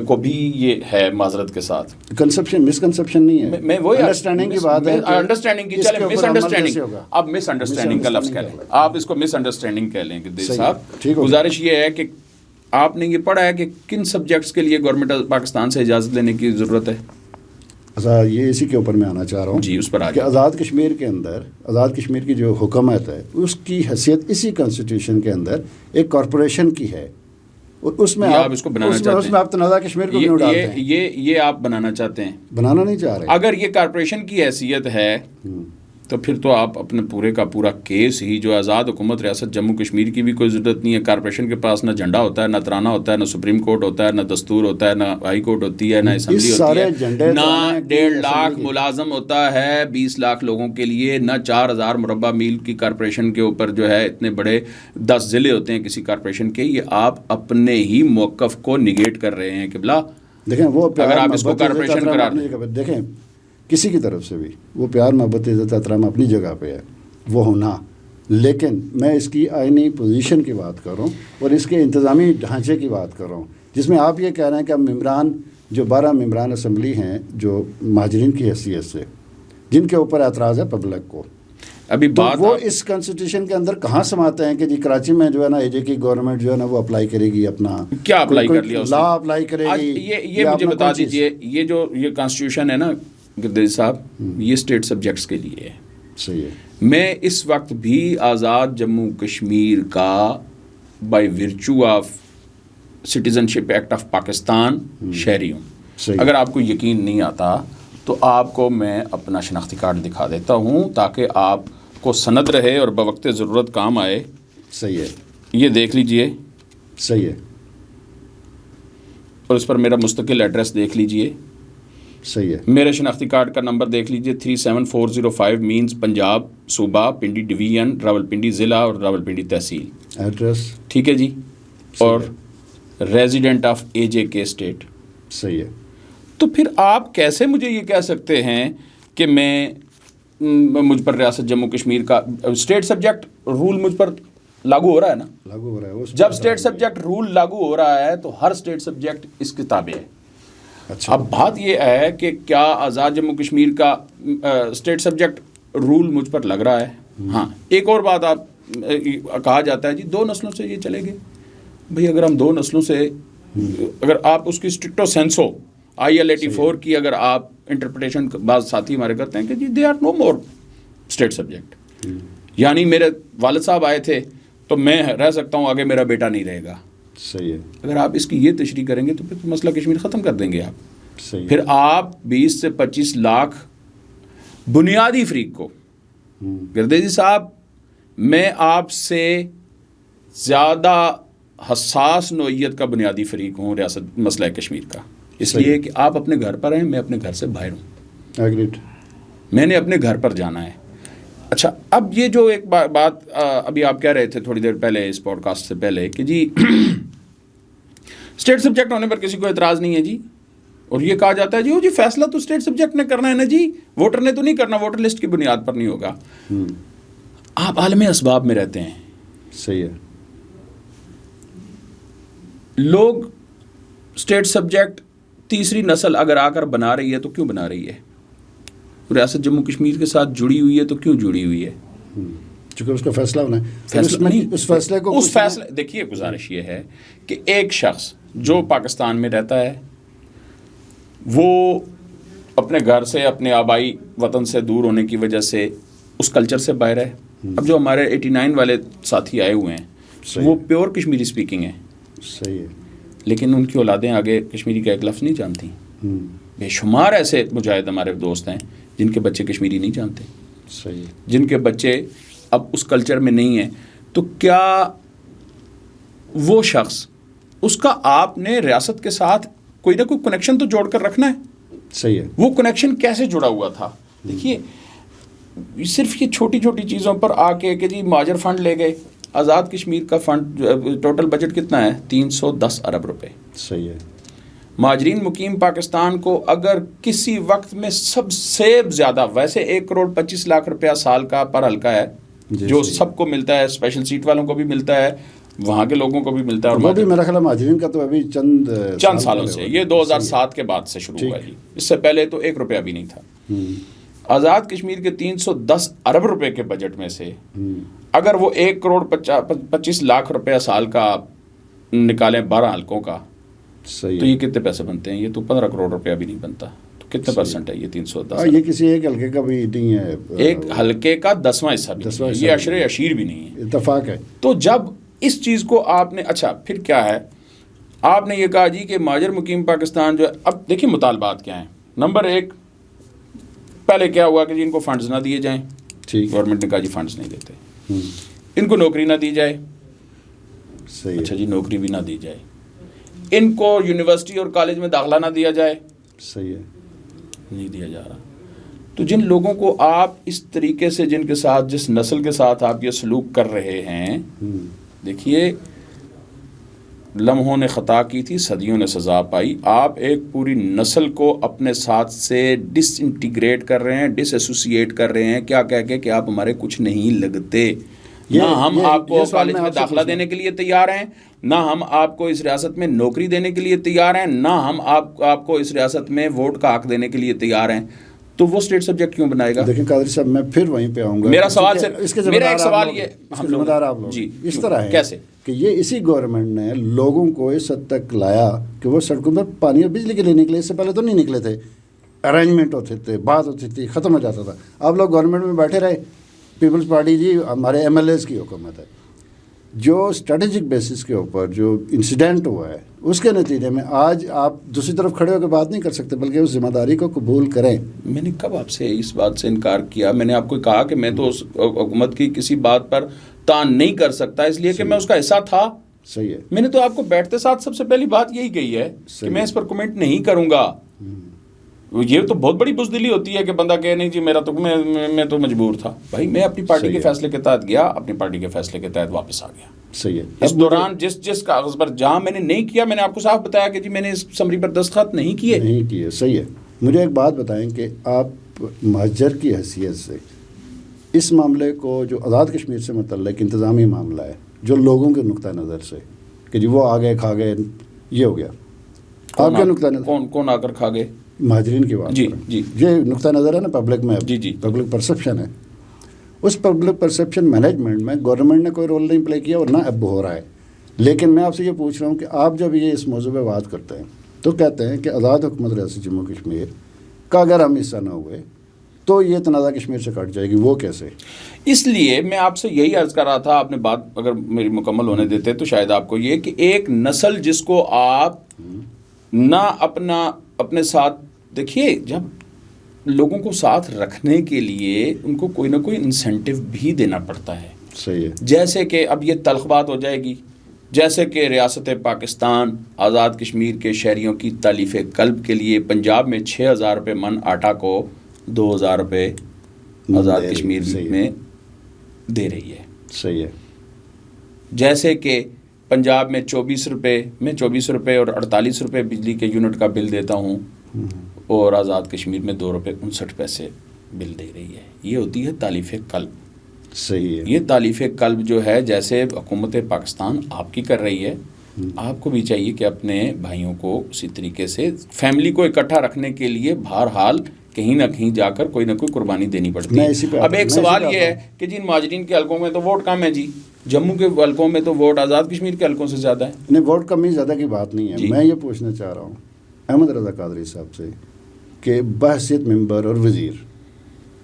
کو بھی یہ ہے معذرت کے ساتھ. مسکنسیپشن نہیں ہے. میں وہی انڈرسٹینڈنگ کی بات ہے. انڈرسٹینڈنگ کی چلیں مس انڈرسٹینڈنگ. اب مس انڈرسٹینڈنگ کا لفظ کہہ لیں. آپ اس کو مس انڈرسٹینڈنگ کہہ لیں کہ دیش صاحب گزارش یہ ہے کہ آپ نے یہ پڑھا ہے کہ کن سبجیکٹس کے لیے گورنمنٹ پاکستان سے اجازت لینے کی ضرورت ہے. اچھا یہ اسی کے اوپر میں آنا چاہ رہا ہوں جی. اس پر کہ آزاد کشمیر کے اندر آزاد کشمیر کی جو حکومت ہے اس کی حیثیت اسی کانسٹیٹیوشن کے اندر ایک کارپوریشن کی ہے. اس میں آپ اس کو بنانا چاہتے ہیں. اس میں آپ تنازع کشمیر کو کیوں ڈالتے ہیں؟ یہ آپ بنانا چاہتے ہیں. بنانا نہیں چاہ رہے. اگر یہ کارپوریشن کی حیثیت ہے تو پھر تو آپ اپنے پورے کا پورا کیس ہی جو آزاد حکومت ریاست جموں کشمیر کی بھی کوئی ضرورت نہیں ہے. کارپوریشن کے پاس نہ جھنڈا ہوتا ہے، نہ ترانہ ہوتا ہے، نہ سپریم کورٹ ہوتا ہے، نہ دستور ہوتا ہے، نہ ہائی کورٹ ہوتی ہے، نہ اسمبلی ہوتی ہے، نہ 1.5 لاکھ ملازم ہوتا ہے 20 لاکھ لوگوں کے لیے، نہ 4000 مربع میل کی کارپوریشن کے اوپر جو ہے اتنے بڑے 10 ضلع ہوتے ہیں کسی کارپوریشن کے. یہ آپ اپنے ہی موقف کو نگیٹ کر رہے ہیں قبلہ. دیکھیں وہ اگر آپ اس کو کارپوریشن قرار دیں، دیکھیں کسی کی طرف سے بھی وہ پیار محبت عزت احترام اپنی جگہ پہ ہے وہ ہونا، لیکن میں اس کی آئینی پوزیشن کی بات کر رہا ہوں اور اس کے انتظامی ڈھانچے کی بات کر رہا ہوں جس میں آپ یہ کہہ رہے ہیں کہ اب ممبران جو 12 ممبران اسمبلی ہیں جو مہاجرین کی حیثیت سے جن کے اوپر اعتراض ہے پبلک کو، ابھی بات وہ اس کانسٹیٹیوشن کے اندر کہاں سماتے ہیں کہ جی کراچی میں جو ہے نا اے جے کی گورنمنٹ جو ہے نا وہ اپلائی کرے گی اپنا کیا اپلائی کر لیا لا اپلائی کرے گی. یہ مجھے بتا دیجئے یہ جو یہ کانسٹیٹیوشن ہے نا گردیز صاحب یہ اسٹیٹ سبجیکٹس کے لیے ہے. صحیح ہے. میں اس وقت بھی آزاد جموں کشمیر کا by virtue of citizen ship act of Pakistan شہری ہوں. اگر آپ کو یقین نہیں آتا تو آپ کو میں اپنا شناختی کارڈ دکھا دیتا ہوں تاکہ آپ کو سند رہے اور بوقت ضرورت کام آئے. صحیح ہے. یہ دیکھ لیجئے. صحیح ہے. اور اس پر میرا مستقل ایڈریس دیکھ لیجئے. صحیح ہے. میرے شناختی کارڈ کا نمبر دیکھ لیجئے 37405 مینز پنجاب صوبہ پنڈی ڈویژن راولپنڈی ضلع اور راولپنڈی تحصیل. ایڈریس ٹھیک ہے جی. اور ریزیڈنٹ آف اے جے کے اسٹیٹ. صحیح ہے. تو پھر آپ کیسے مجھے یہ کہہ سکتے ہیں کہ میں مجھ پر ریاست جموں کشمیر کا اسٹیٹ سبجیکٹ رول مجھ پر لاگو ہو رہا ہے نا؟ لاگو ہو رہا ہے. جب اسٹیٹ سبجیکٹ رول لاگو ہو رہا ہے تو ہر اسٹیٹ سبجیکٹ اس کے تابع ہے. اچھا. اب بات یہ ہے کہ کیا آزاد جموں کشمیر کا اسٹیٹ سبجیکٹ رول مجھ پر لگ رہا ہے؟ ہاں. ایک اور بات آپ کہا جاتا ہے جی 2 نسلوں سے یہ چلے گئے. بھئی اگر ہم 2 نسلوں سے اگر آپ اس کی اسٹرکٹو سینسو IL84 کی اگر آپ انٹرپریٹیشن بعض ساتھی ہمارے کرتے ہیں کہ جی they are no more state subject, یعنی میرے والد صاحب آئے تھے تو میں رہ سکتا ہوں، آگے میرا بیٹا نہیں رہے گا. صحیح ہے. اگر آپ اس کی یہ تشریح کریں گے تو پھر مسئلہ کشمیر ختم کر دیں گے آپ. صحیح. پھر آپ 20 سے 25 لاکھ بنیادی فریق کو گردیزی صاحب میں آپ سے زیادہ حساس نوعیت کا بنیادی فریق ہوں ریاست مسئلہ کشمیر کا، اس لیے کہ آپ اپنے گھر پر ہیں، میں اپنے گھر سے باہر ہوں. ایگریڈ. میں نے اپنے گھر پر جانا ہے. اچھا اب یہ جو ایک بات ابھی آپ کہہ رہے تھے تھوڑی دیر پہلے اس پوڈ کاسٹ سے پہلے کہ جی اسٹیٹ سبجیکٹ ہونے پر کسی کو اعتراض نہیں ہے جی، اور یہ کہا جاتا ہے جی فیصلہ تو اسٹیٹ سبجیکٹ نے کرنا ہے نا جی، ووٹر نے تو نہیں کرنا، ووٹر لسٹ کی بنیاد پر نہیں ہوگا. آپ عالم اسباب میں رہتے ہیں. صحیح ہے. لوگ اسٹیٹ سبجیکٹ تیسری نسل اگر آ کر بنا رہی ہے تو کیوں بنا رہی ہے؟ ریاست جموں کشمیر کے ساتھ جڑی ہوئی ہے تو کیوں جڑی ہوئی ہے؟ چونکہ اس کا فیصلہ ہونا ہے. فیصلہ نہیں، اس فیصلے کو اس فیصلے دیکھیے گزارش یہ ہے کہ ایک شخص جو پاکستان میں رہتا ہے وہ اپنے گھر سے اپنے آبائی وطن سے دور ہونے کی وجہ سے اس کلچر سے باہر ہے. اب جو ہمارے 89 والے ساتھی آئے ہوئے ہیں وہ پیور کشمیری سپیکنگ ہیں. صحیح ہے. لیکن ان کی اولادیں آگے کشمیری کا ایک لفظ نہیں جانتی. بے شمار ایسے مجاہد ہمارے دوست ہیں جن کے بچے کشمیری نہیں جانتے, صحیح, جن کے بچے اب اس کلچر میں نہیں ہیں. تو کیا وہ شخص, اس کا آپ نے ریاست کے ساتھ کوئی نہ کوئی کنیکشن تو جوڑ کر رکھنا ہے. صحیح ہے. وہ کنیکشن کیسے جڑا ہوا تھا؟ دیکھیے صرف یہ چھوٹی چھوٹی چیزوں پر آ کے کہ جی مہاجر فنڈ لے گئے. آزاد کشمیر کا فنڈ ٹوٹل بجٹ کتنا ہے؟ 310 ارب روپے. صحیح ہے. مہاجرین مقیم پاکستان کو اگر کسی وقت میں سب سے زیادہ, ویسے 1,25,00,000 روپیہ سال کا پر حلقہ ہے جو سب کو ملتا ہے, اسپیشل سیٹ والوں کو بھی ملتا ہے, وہاں کے لوگوں کو بھی ملتا ہے. اور وہ بھی میرا خیال ہے مہاجرین کا تو ابھی چند سالوں سے, یہ 2007 کے بعد سے شروع ہوا جی, اس سے پہلے تو 1 روپیہ بھی نہیں تھا. آزاد کشمیر کے 310 ارب روپے کے بجٹ میں سے اگر وہ 1,25,00,000 روپیہ سال کا نکالیں 12 حلقوں کا, تو یہ کتنے پیسے بنتے ہیں؟ یہ تو 15 کروڑ روپیہ بھی نہیں بنتا. تو کتنے پرسنٹ ہے یہ 310؟ یہ کسی ایک حلقے کا بھی نہیں ہے, ایک حلقے کا 10واں حصہ بھی نہیں ہے, یہ عشرے عشیر بھی نہیں ہے. اتفاق ہے. تو جب اس چیز کو آپ نے, اچھا پھر کیا ہے, آپ نے یہ کہا جی کہ مہاجر مقیم پاکستان جو ہے, اب دیکھیے مطالبات کیا ہیں. نمبر 1, پہلے کیا ہوا کہ جی ان کو فنڈز نہ دیے جائیں. گورنمنٹ نے کہا جی فنڈز نہیں دیتے. ان کو نوکری نہ دی جائے. اچھا جی نوکری بھی نہ دی جائے. ان کو یونیورسٹی اور کالج میں داخلہ نہ دیا جائے. صحیح ہے, نہیں دیا جا رہا. تو جن لوگوں کو آپ اس طریقے سے, جن کے ساتھ, جس نسل کے ساتھ آپ یہ سلوک کر رہے ہیں, دیکھیے لمحوں نے خطا کی تھی, صدیوں نے سزا پائی. آپ ایک پوری نسل کو اپنے ساتھ سے ڈس انٹیگریٹ کر رہے ہیں, ڈس ایسوسیٹ کر رہے ہیں, کیا کہہ کے کہ آپ ہمارے کچھ نہیں لگتے. نہ ہم آپ کو کالج میں داخلہ دینے کے لیے تیار ہیں, نہ ہم آپ کو اس ریاست میں نوکری دینے کے لیے تیار ہیں, نہ ہم آپ کو اس ریاست میں ووٹ کا حق دینے کے لیے تیار ہیں. تو وہ اسٹیٹ سبجیکٹ کیوں بنائے گا؟ دیکھیں قادری صاحب, میں پھر وہیں پہ آؤں گا. میرا سوال میرا ایک سوال یہ, ذمہ دار آپ لوگ جی اس طرح ہے کیسے کہ یہ اسی گورنمنٹ نے لوگوں کو اس حد تک لایا کہ وہ سڑکوں پر پانی اور بجلی کے لیے نکلے. اس سے پہلے تو نہیں نکلے تھے, ارینجمنٹ ہوتے تھے, بات ہوتی تھی, ختم ہو جاتا تھا. آپ لوگ گورنمنٹ میں بیٹھے رہے. پیپلز پارٹی جی ہمارے ایم ایل ایز کی حکومت ہے. جو اسٹریٹجک بیسس کے اوپر جو انسیڈنٹ ہوا ہے اس کے نتیجے میں آج آپ دوسری طرف کھڑے ہو کے بات نہیں کر سکتے, بلکہ اس ذمہ داری کو قبول کریں. میں نے کب آپ سے اس بات سے انکار کیا؟ میں نے آپ کو کہا کہ میں تو اس حکومت کی کسی بات پر تان نہیں کر سکتا, اس لیے کہ میں اس کا حصہ تھا. صحیح ہے. میں نے تو آپ کو بیٹھتے ساتھ سب سے پہلی بات یہی کہی ہے کہ میں اس پر کمنٹ نہیں کروں گا. یہ تو بہت بڑی بزدلی ہوتی ہے کہ بندہ کہے نہیں جی میرا تو میں تو مجبور تھا. بھائی میں اپنی پارٹی کے فیصلے کے تحت گیا, اپنی پارٹی کے فیصلے کے تحت واپس آ گیا. صحیح ہے. اس دوران جس کاغذ پر جہاں میں نے نہیں کیا, میں نے آپ کو صاف بتایا کہ جی میں نے اس سمری پر دستخط نہیں کیے. صحیح ہے. مجھے ایک بات بتائیں کہ آپ مہاجر کی حیثیت سے اس معاملے کو, جو آزاد کشمیر سے متعلق انتظامی معاملہ ہے, جو لوگوں کے نقطہ نظر سے کہ جی وہ آ گئے کھا گئے یہ ہو گیا, آپ کے نقطہ نظر کون آ کر کھا گئے؟ مہاجرین کی بات. جی جی یہ نقطہ نظر ہے نا پبلک میں. جی پبلک پرسیپشن ہے. اس پبلک پرسیپشن مینجمنٹ میں گورنمنٹ نے کوئی رول نہیں پلے کیا اور نہ اب ہو رہا ہے. لیکن میں آپ سے یہ پوچھ رہا ہوں کہ آپ جب یہ اس موضوع پہ بات کرتے ہیں تو کہتے ہیں کہ آزاد حکومت ریاست جموں کشمیر کا اگر ہم حصہ نہ ہوئے تو یہ تنازع کشمیر سے کٹ جائے گی. وہ کیسے؟ اس لیے میں آپ سے یہی عرض کر رہا تھا, آپ نے بات اگر میری مکمل ہونے دیتے تو شاید آپ کو یہ کہ ایک نسل جس کو آپ نہ اپنے ساتھ, دیکھیے جب لوگوں کو ساتھ رکھنے کے لیے ان کو کوئی نہ کوئی انسینٹو بھی دینا پڑتا ہے. صحیح ہے. جیسے کہ اب یہ تلخ بات ہو جائے گی, جیسے کہ ریاست پاکستان آزاد کشمیر کے شہریوں کی تالیف قلب کے لیے پنجاب میں 6,000 روپے من آٹا کو 2,000 روپے آزاد کشمیر میں دے رہی ہے. صحیح ہے. جیسے کہ پنجاب میں 24 روپے اور 48 روپے بجلی کے یونٹ کا بل دیتا ہوں, اور آزاد کشمیر میں 2 روپے 59 پیسے بل دے رہی ہے. یہ ہوتی ہے تالیف قلب. صحیح ہے. یہ تالیف قلب جو ہے جیسے حکومت پاکستان آپ کی کر رہی ہے, آپ کو بھی چاہیے کہ اپنے بھائیوں کو اسی طریقے سے فیملی کو اکٹھا رکھنے کے لیے بہرحال کہیں نہ کہیں جا کر کوئی نہ کوئی قربانی دینی پڑتی ہے. اب ایک سوال یہ ہے کہ جن مہاجرین کے حلقوں میں تو ووٹ کم ہے جی, جموں کے حلقوں میں تو ووٹ آزاد کشمیر کے حلقوں سے زیادہ ہے. نہیں, ووٹ کمی زیادہ کی بات نہیں ہے. میں یہ پوچھنا چاہ رہا ہوں احمد رضا قادری صاحب سے کہ بحیثیت ممبر اور وزیر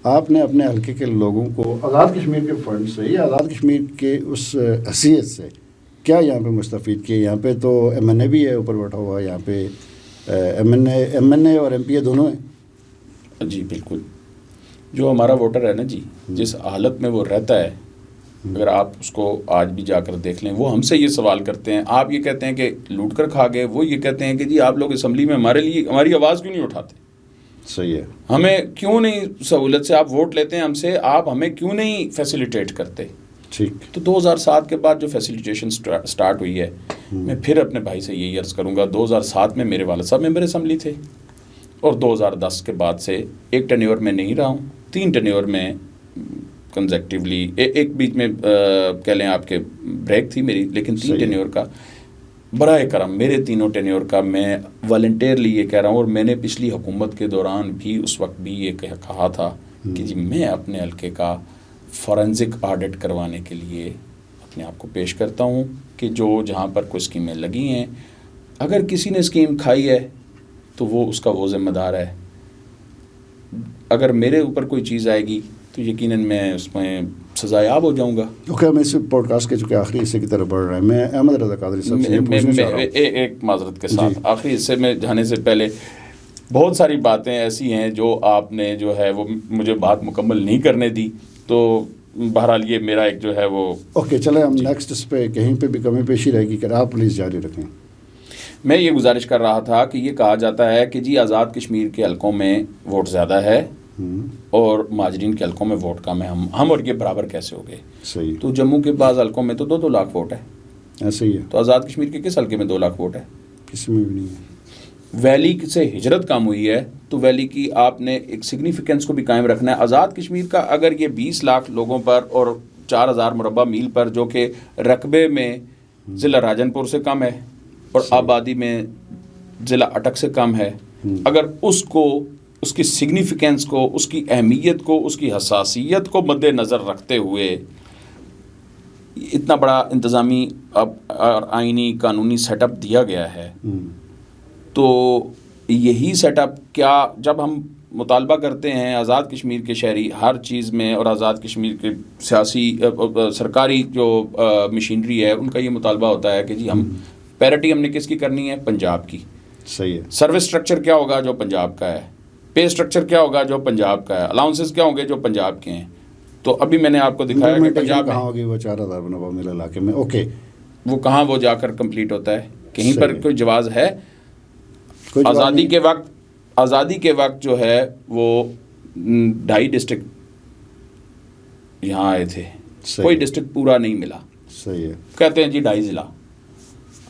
آپ نے اپنے حلقے کے لوگوں کو آزاد کشمیر کے فنڈ سے یا آزاد کشمیر کے اس حیثیت سے کیا یہاں پہ مستفید کیے؟ یہاں پہ تو ایم این اے بھی ہے اوپر بیٹھا ہوا، یہاں پہ ایم این اے اور ایم پی اے دونوں ہیں. جی بالکل. جو ہمارا ووٹر ہے نا جی، جس حالت میں وہ رہتا ہے، اگر آپ اس کو آج بھی جا کر دیکھ لیں، وہ ہم سے یہ سوال کرتے ہیں. آپ یہ کہتے ہیں کہ لوٹ کر کھا گئے، وہ یہ کہتے ہیں کہ جی آپ لوگ اسمبلی میں ہمارے لیے ہماری آواز کیوں نہیں اٹھاتے؟ صحیح ہے. ہمیں کیوں نہیں سہولت سے آپ ووٹ لیتے ہیں ہم سے، آپ ہمیں کیوں نہیں فیسیلیٹیٹ کرتے؟ ٹھیک. تو 2007 کے بعد جو فیسیلیٹیشن سٹارٹ ہوئی ہے، میں پھر اپنے بھائی سے یہی عرض کروں گا، 2007 میں میرے والد صاحب ممبر اسمبلی تھے، اور 2010 کے بعد سے ایک ٹینیور میں نہیں رہا ہوں، 3 ٹینیور میں کنزیکٹیولی، ایک بیچ میں کہہ لیں آپ کے بریک تھی میری، لیکن 3 ٹینیور کا براہ کرم میرے تینوں ٹینیور کا میں والنٹیئرلی یہ کہہ رہا ہوں، اور میں نے پچھلی حکومت کے دوران بھی اس وقت بھی یہ کہا تھا کہ جی میں اپنے حلقے کا فورنزک آڈٹ کروانے کے لیے اپنے آپ کو پیش کرتا ہوں کہ جو جہاں پر کوئی اسکیمیں لگی ہیں، اگر کسی نے اسکیم کھائی ہے تو وہ اس کا وہ ذمہ دار ہے. اگر میرے اوپر کوئی چیز آئے گی تو یقیناً میں اس میں سزایاب ہو جاؤں گا. اوکے، ہم اس پوڈ کاسٹ کے چونکہ آخری حصے کی طرف بڑھ رہے ہیں، میں احمد رضا قادری صاحب سے یہ پوچھنا چاہ رہا ہوں ایک معذرت کے ساتھ آخری حصے میں جانے سے پہلے بہت ساری باتیں ایسی ہیں جو آپ نے جو ہے وہ مجھے بات مکمل نہیں کرنے دی، تو بہرحال یہ میرا ایک جو ہے وہ اوکے چلیں ہم نیکسٹ اس پہ کہیں پہ بھی کمی پیشی رہے گی کہ آپ پلیز جاری رکھیں. میں یہ گزارش کر رہا تھا کہ یہ کہا جاتا ہے کہ جی آزاد کشمیر کے حلقوں میں ووٹ زیادہ ہے اور مہاجرین کے حلقوں میں ووٹ کم ہے، ہم اور یہ برابر کیسے ہو گئے؟ صحیح. تو جموں کے بعض حلقوں میں تو 2-2 لاکھ ووٹ ہے. ایسے ہی ہے. تو آزاد کشمیر کے کس حلقے میں 2 لاکھ ووٹ ہے؟ کسی میں بھی نہیں ہے. ویلی سے ہجرت کم ہوئی ہے تو ویلی کی آپ نے ایک سگنیفیکنس کو بھی قائم رکھنا ہے. آزاد کشمیر کا اگر یہ 20 لاکھ لوگوں پر اور 4000 مربع میل پر، جو کہ رقبے میں ضلع راجن پور سے کم ہے اور آبادی میں ضلع اٹک سے کم ہے، اگر اس کو، اس کی سگنیفیکنس کو، اس کی اہمیت کو، اس کی حساسیت کو مد نظر رکھتے ہوئے اتنا بڑا انتظامی اور آئینی قانونی سیٹ اپ دیا گیا ہے، تو یہی سیٹ اپ کیا جب ہم مطالبہ کرتے ہیں آزاد کشمیر کے شہری ہر چیز میں، اور آزاد کشمیر کے سیاسی سرکاری جو مشینری ہے ان کا یہ مطالبہ ہوتا ہے کہ جی ہم پیرٹی ہم نے کس کی کرنی ہے؟ پنجاب کی. صحیح ہے. سروس سٹرکچر کیا ہوگا؟ جو پنجاب کا ہے. پے سٹرکچر کیا ہوگا؟ جو پنجاب کا ہے. الاؤنسز کیا ہوں گے؟ جو پنجاب کے ہیں. تو ابھی میں نے آپ کو دکھایا کہ پنجاب کہاں ہوگی وہ 4000 مربع میل علاقے میں. اوکے، وہ کہاں وہ جا کر کمپلیٹ ہوتا ہے؟ کہیں پر کوئی جواز ہے؟ آزادی کے وقت جو ہے وہ 2.5 ڈسٹرکٹ یہاں آئے تھے، کوئی ڈسٹرکٹ پورا نہیں ملا. صحیح ہے. کہتے ہیں جی 2.5 ضلع،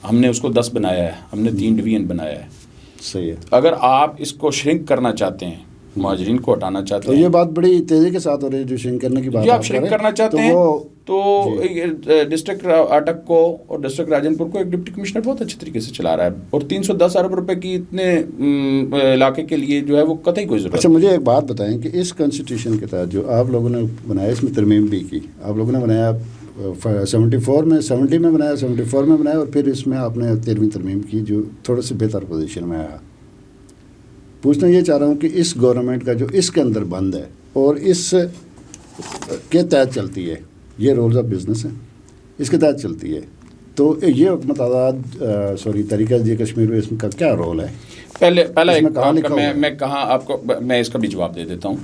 ہم نے اس کو 10 بنایا ہے، ہم نے 3 ڈویژن بنایا ہے. صحیح ہے. اگر آپ اس کو شرنک کرنا چاہتے ہیں، مہاجرین کو ہٹانا چاہتے ہیں، تو یہ بات بڑی تیزی کے ساتھ ہو رہی ہے جو شرنک کرنے کی بات آپ شرنک کرنا چاہتے ہیں تو ڈسٹرکٹ اٹک کو اور ڈسٹرکٹ راجن پور کو ایک ڈپٹی کمشنر بہت اچھے طریقے سے چلا رہا ہے، اور 310 ارب روپے کی اتنے علاقے کے لیے جو ہے وہ قطعی کوئی ضرورت. اچھا مجھے ایک بات بتائیں کہ اس کانسٹیٹیوشن کے تحت جو آپ لوگوں نے بنایا، اس میں ترمیم بھی کی آپ لوگوں نے، بنایا 74 میں، 70 میں بنایا، 74 میں بنایا، اور پھر اس میں آپ نے 13ویں ترمیم کی جو تھوڑا سی بہتر پوزیشن میں آیا. پوچھنا یہ چاہ رہا ہوں کہ اس گورنمنٹ کا جو اس کے اندر بند ہے اور اس کے تحت چلتی ہے، یہ رولز آف بزنس ہیں، اس کے تحت چلتی ہے، تو یہ حکومت آزاد طریقہ جی کشمیر میں اس کا کیا رول ہے؟ پہلا میں اس کا بھی جواب دے دیتا ہوں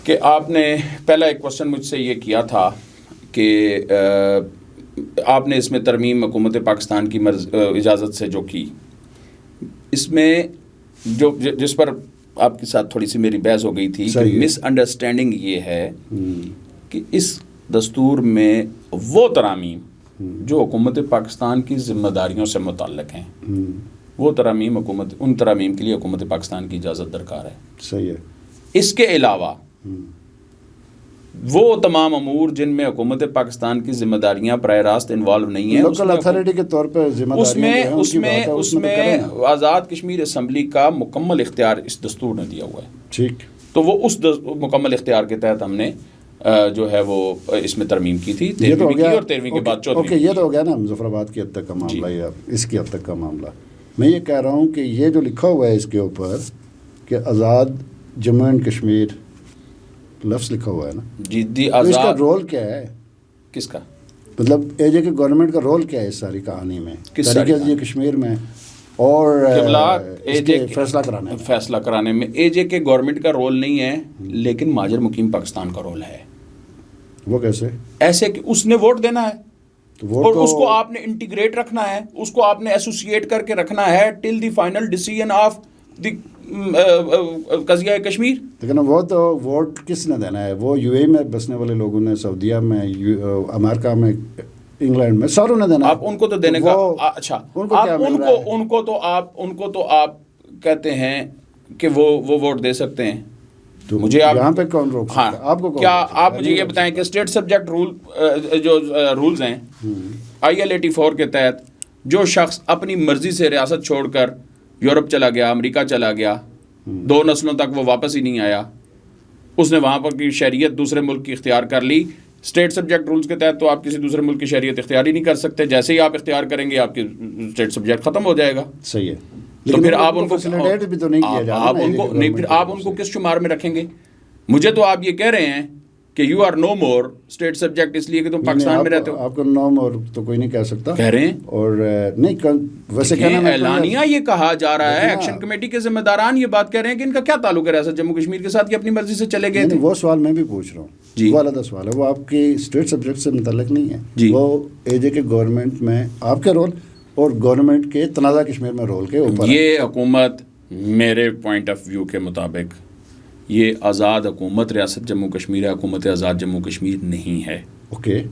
کہ آپ نے پہلا ایک کوشچن مجھ سے یہ کیا تھا کہ آپ نے اس میں ترمیم حکومت پاکستان کی اجازت سے جو کی، اس میں جو جس پر آپ کے ساتھ تھوڑی سی میری بحث ہو گئی تھی کہ مس انڈرسٹینڈنگ یہ ہے کہ اس دستور میں وہ ترامیم جو حکومت پاکستان کی ذمہ داریوں سے متعلق ہیں، وہ ترامیم ان ترامیم کے لیے حکومت پاکستان کی اجازت درکار ہے. صحیح ہے. اس کے علاوہ وہ تمام امور جن میں حکومت پاکستان کی ذمہ داریاں براہ راست انوالو نہیں ہیں، لوکل اتھارٹی کے طور پر ذمہ داریاں اس میں آزاد کشمیر اسمبلی کا مکمل اختیار اس دستور نے دیا ہوا ہے. ٹھیک. تو وہ اس مکمل اختیار کے تحت ہم نے جو ہے وہ اس میں ترمیم کی تھی، 13ویں کی اور 13ویں کے بعد 14ویں. اوکے، یہ تو ہو گیا نا مظفر آباد کی حد تک کا معاملہ یا اس کی حد تک کا معاملہ. میں یہ کہہ رہا ہوں کہ یہ جو لکھا ہوا ہے اس کے اوپر کہ آزاد جموں اینڈ کشمیر لفظ لکھا ہوا ہے نا جی آزاد، اس کا رول کیا ہے؟ کس کا؟ مطلب اے جے کے گورنمنٹ کا رول کیا ہے اس ساری کہانی میں، کس ساری تحریک کشمیر میں اور اس کے فیصلہ کرانے میں اے جے کے گورنمنٹ کا رول نہیں ہے، لیکن مہاجر مقیم پاکستان کا رول ہے. وہ کیسے؟ ایسے کہ اس نے ووٹ دینا ہے وہ اور اس کو آپ نے انٹیگریٹ رکھنا ہے، اس کو آپ نے ایسوسیٹ کر کے رکھنا ہے till the final decision of the قضیہ کشمیر. لیکن وہ تو ووٹ کس نے دینا ہے؟ وہ یو اے میں بسنے والے لوگوں نے، سعودیہ میں، امریکہ میں، انگلینڈ میں، ساروں نے دینا. آپ ان کو تو دینے کا اچھا، ان کو تو آپ کہتے ہیں کہ وہ ووٹ دے سکتے ہیں. مجھے یہاں پہ کون روک سکتا ہے؟ آپ کو کیا آپ مجھے یہ بتائیں کہ اسٹیٹ سبجیکٹ رول جو رولز ہیں IL-84 کے تحت، جو شخص اپنی مرضی سے ریاست چھوڑ کر یورپ چلا گیا، امریکہ چلا گیا، 2 نسلوں تک وہ واپس ہی نہیں آیا، اس نے وہاں پر کی شہریت دوسرے ملک کی اختیار کر لی. اسٹیٹ سبجیکٹ رولز کے تحت تو آپ کسی دوسرے ملک کی شہریت اختیار ہی نہیں کر سکتے. جیسے ہی آپ اختیار کریں گے آپ کی اسٹیٹ سبجیکٹ ختم ہو جائے گا. صحیح ہے. تو پھر آپ ان کو بھی تو نہیں کیا جا رہا، پھر آپ ان کو کس شمار میں رکھیں گے؟ مجھے تو آپ یہ کہہ رہے ہیں کہ you are no more state subject اس لیے کہ تم پاکستان میں رہتے ہو. آپ کو نو مور تو کوئی نہیں کہہ سکتا، کہہ رہے ہیں. اور نہیں ویسے کہنا اعلانیہ یہ کہا جا رہا ہے، ایکشن کمیٹی کے ذمہ داران یہ بات کہہ رہے ہیں کہ ان کا کیا تعلق ہے ریاست جموں کشمیر کے ساتھ، یہ اپنی مرضی سے چلے گئے تھے. وہ سوال میں بھی پوچھ رہا ہوں، وہ علیحدہ سوال ہے، وہ آپ کی اسٹیٹ سبجیکٹ سے متعلق نہیں ہے. وہ اے جے کے گورنمنٹ میں آپ کے رول اور گورنمنٹ کے تنازع کشمیر میں رول کے اوپر. یہ حکومت میرے پوائنٹ آف ویو کے مطابق یہ آزاد حکومت ریاست جموں کشمیر ہے، حکومت آزاد جموں کشمیر نہیں ہے. اوکے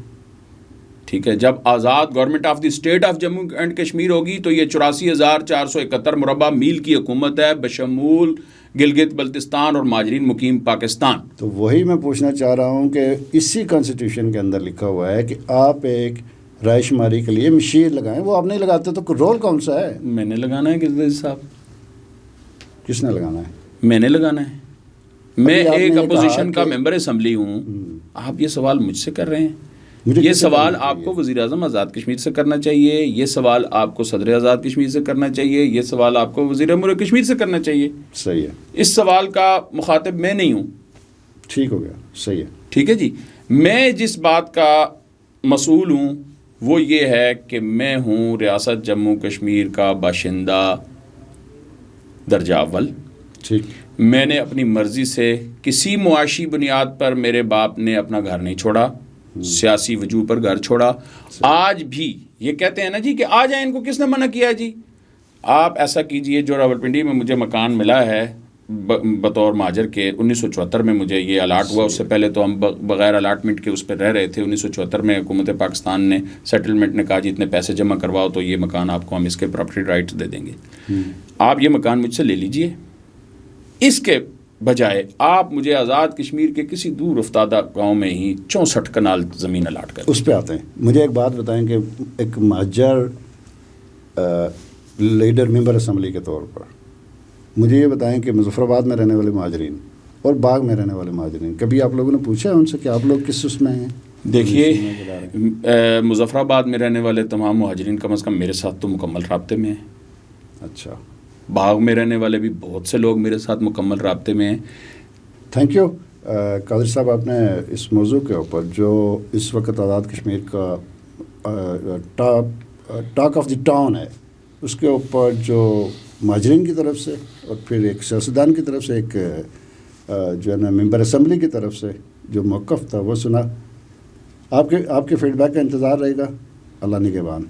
ٹھیک ہے. جب Azad government of the state of Jammu and Kashmir ہوگی تو یہ 84,471 مربع میل کی حکومت ہے بشمول گلگت بلتستان اور مہاجرین مقیم پاکستان. تو وہی میں پوچھنا چاہ رہا ہوں کہ اسی کانسٹیٹیوشن کے اندر لکھا ہوا ہے کہ آپ ایک رائے شماری کے لیے مشیر لگائیں. وہ آپ نہیں لگاتے تو رول کون سا ہے؟ میں نے لگانا ہے کس صاحب؟ کس نے لگانا ہے؟ میں نے لگانا ہے. میں ایک اپوزیشن کا ممبر اسمبلی ہوں. آپ یہ سوال مجھ سے کر رہے ہیں. یہ سوال آپ کو وزیر اعظم آزاد کشمیر سے کرنا چاہیے، یہ سوال آپ کو صدر آزاد کشمیر سے کرنا چاہیے، یہ سوال آپ کو وزیر امور کشمیر سے کرنا چاہیے. صحیح ہے. اس سوال کا مخاطب میں نہیں ہوں. ٹھیک ہو گیا. صحیح ہے. ٹھیک ہے جی. میں جس بات کا مسئول ہوں وہ یہ ہے کہ میں ہوں ریاست جموں کشمیر کا باشندہ درجہ اول. ٹھیک. میں نے اپنی مرضی سے کسی معاشی بنیاد پر میرے باپ نے اپنا گھر نہیں چھوڑا، سیاسی وجوہ پر گھر چھوڑا. آج بھی یہ کہتے ہیں نا جی کہ آ جائیں، ان کو کس نے منع کیا جی؟ آپ ایسا کیجئے، جو راولپنڈی میں مجھے مکان ملا ہے بطور مہاجر کے 1974 میں مجھے یہ الاٹ ہوا. اس سے پہلے تو ہم بغیر الاٹمنٹ کے اس پہ رہ رہے تھے. 1974 میں حکومت پاکستان نے سیٹلمنٹ نے کہا جی اتنے پیسے جمع کرواؤ تو یہ مکان آپ کو ہم اس کے پراپرٹی رائٹس دے دیں گے. آپ یہ مکان مجھ سے لے لیجئے. اس کے بجائے آپ مجھے آزاد کشمیر کے کسی دور افتادہ گاؤں میں ہی 64 کنال زمین الاٹ کریں. اس پہ آتے ہیں. مجھے ایک بات بتائیں کہ ایک مہاجر لیڈر ممبر اسمبلی کے طور پر مجھے یہ بتائیں کہ مظفر آباد میں رہنے والے مہاجرین اور باغ میں رہنے والے مہاجرین، کبھی آپ لوگوں نے پوچھا ہے ان سے کہ آپ لوگ کس اس میں ہیں؟ دیکھیے، مظفر آباد میں رہنے والے تمام مہاجرین کم از کم میرے ساتھ تو مکمل رابطے میں ہیں. اچھا. باغ میں رہنے والے بھی بہت سے لوگ میرے ساتھ مکمل رابطے میں ہیں. تھینک یو قادری صاحب. آپ نے اس موضوع کے اوپر جو اس وقت آزاد کشمیر کا ٹاک آف دی ٹاؤن ہے، اس کے اوپر جو مہاجرین کی طرف سے اور پھر ایک سیاستدان کی طرف سے، ایک جو ہے نا ممبر اسمبلی کی طرف سے جو موقف تھا وہ سنا. آپ کے فیڈ بیک کا انتظار رہے گا. اللہ نگہبان.